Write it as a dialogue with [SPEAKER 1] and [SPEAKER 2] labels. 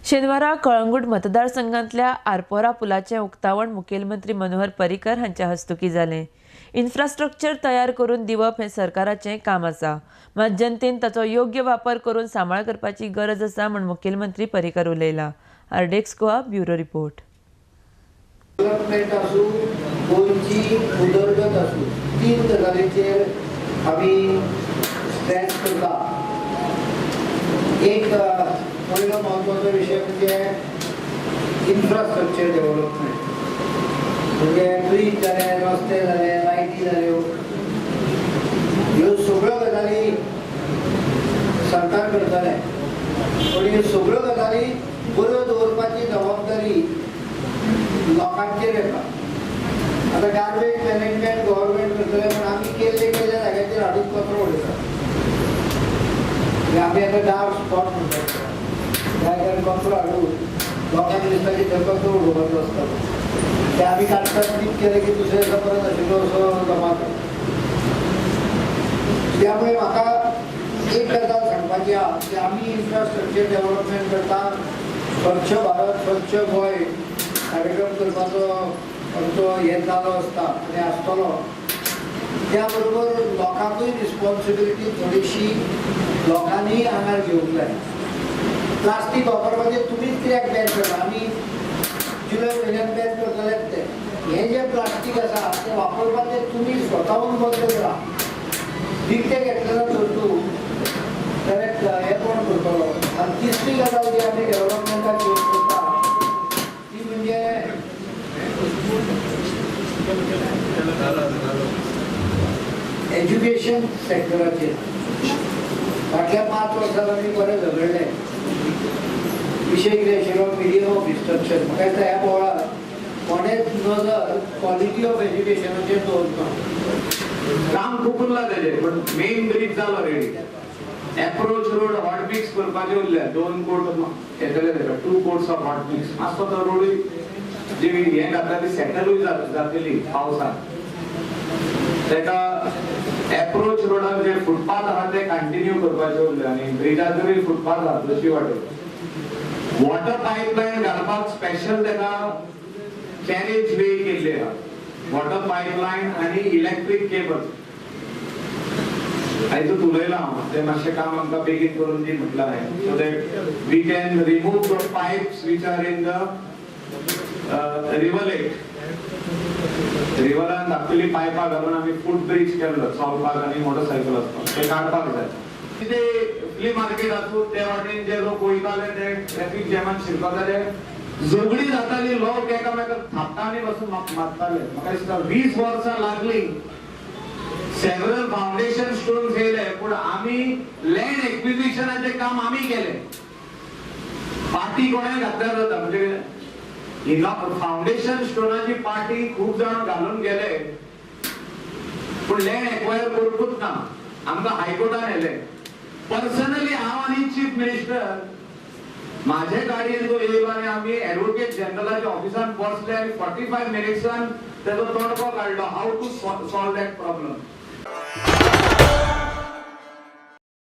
[SPEAKER 1] शेनवारा कळंगूट मतदारसंघातल्या आरपोरा पुलाचे उक्तावण मुखेलमंत्री मनोहर पर्रीकर हांच्या हस्तुकी जालें। इन्फ्रास्ट्रक्चर तयार करून दिवप हे सरकाराचें काम आसा, मात जनतेन ताचो योग्य वापर करून सांबाळ करपाची गरज आसा म्हण मुखेलमंत्री पर्रीकर उलयला। आरडेक्स गोवा ब्युरो रिपोर्ट।
[SPEAKER 2] डेव्हलपमेंट आसूं गोंयची उदरगत आसूं तीन गजालींचेर आमी स्ट्रेस करता। एक पहिलो महत्वाचो विषय म्हणजे इन्फ्रास्ट्रक्चर डेव्हलपमेंट, म्हणजे ब्रिज जाले, रस्ते जाले, लायटी जाल्यो, ह्यो सगळ्यो गजाली सरकार करतले, पण ह्यो सगळ्यो गजाली बऱ्यो दवरपाची जबाबदारी लोकांचेर येता। आता गार्बेज मॅनेजमेंट गव्हर्नमेंट करतले, पण आमी केल्ल्या जाग्याचेर हाडून कचरो उडयता। आमी आतां डार्क स्पॉट म्हणटात, जाग्यार कचरो हाडून लोकांक दिसता की थंय कचरो उडोवपाचो आसता, ते आमी काडटात क्लीन केले की दुसरे दिसा परत आशिल्लो असो जमा करता। त्यामुळे म्हाका एक गजाल सांगपाची आहा की आमी इन्फ्रास्ट्रक्चर डेव्हलपमेंट करता, स्वच्छ भारत स्वच्छ गोंय कार्यक्रम करपाचो आमचो हे चालू आसता आनी आसतलो। त्या बरोबर लोकांकूय रिस्पॉन्सिबिलिटी थोडीशी लोकांनी आंगार घेवंक जाय। प्लास्टीक वापरपाचें तुमीच कित्याक बॅन करता? आमी जुलय म्हयन्यांत बॅन करतलेच ते। हे जे प्लास्टीक आसा ते वापरपाचें तुमी स्वताहून बंद करा। विकते घेतलेलो तर तूं डायरेक्ट हे कोण करतलो? आनी तिसरी गजाल जी आमी डेव्हलपमेंटाक घेवन करता ती म्हणजे एज्युकेशन सेक्टराचेर। फाटल्या 5 वर्सांत आमी बरें झगडले। विशय कितें आशिल्लो? Medium of instruction. म्हाका दिसता ह्या बोवाळार कोणेच नजर क्वॉलिटी ऑफ एज्युकेशनाचेर दवरना।
[SPEAKER 3] काम खूप उरला तेजे, पण मेन ब्रिज जालो ready. Approach road hot mix करपाचे उरल्या, 2 कोट येतले तेका, 2 कोट्स ऑफ हॉट मिक्स। मातसो तो रोडूय जी हे घातला ती सेटलूय जातली पावसात। तेका अप्रोच रोडार जे फुटपाथ आहा ते कंटिन्यू करपाचे उरले आनी ब्रिजाचेरूय फुटपाथ आहा दुसरी वाटेन। वॉटर पायपलायन घालपाक स्पेशल तेका कॅरेज वे केल्ले आहा, वॉटर पायपलायन आनी इलेक्ट्रीक केबल। आयज उलयला हांव, ते मातशें काम आमकां बेगीन करून दी म्हटलां हांवें, so that we can remove the pipes which are in the rivulet. रिवरान धाकटुली पायपां घालून आमी फूट ब्रिज केल्लो चलपाक आनी मोटरसायकल वचपाक, ते काडपाक जाय। कितें फ्ली मार्केट आसूं ते वाटेन जे लोक वयताले ते ट्रॅफिक जॅमात शिरकताले, झगडी जाताली, लोक एकामेकाक थापटांनी बसून मारताले। म्हाका दिसता 20 वर्सां लागली, सेव्हरल फाउंडेशन स्टोन्स येयले, पूण आमी लँड एक्विजिशनाचे काम आमी केले। पार्टी कोणें घातल्यार जाता, म्हणजे फाउंडेशन स्टोनाची पार्टी खूप जण घालून गेले, पूण लँड एक्वायर करूंकूच ना। आमकां हायकोर्टान येले। पर्सनली हांव आनी चीफ मिनिस्टर माझे गाडयेन तो येयलो आनी आमी एडवोकेट जनरलाच्या ऑफिसान बसले आनी 45 मिनिट्सान तेजो तोणको काडलो, how to solve that problem.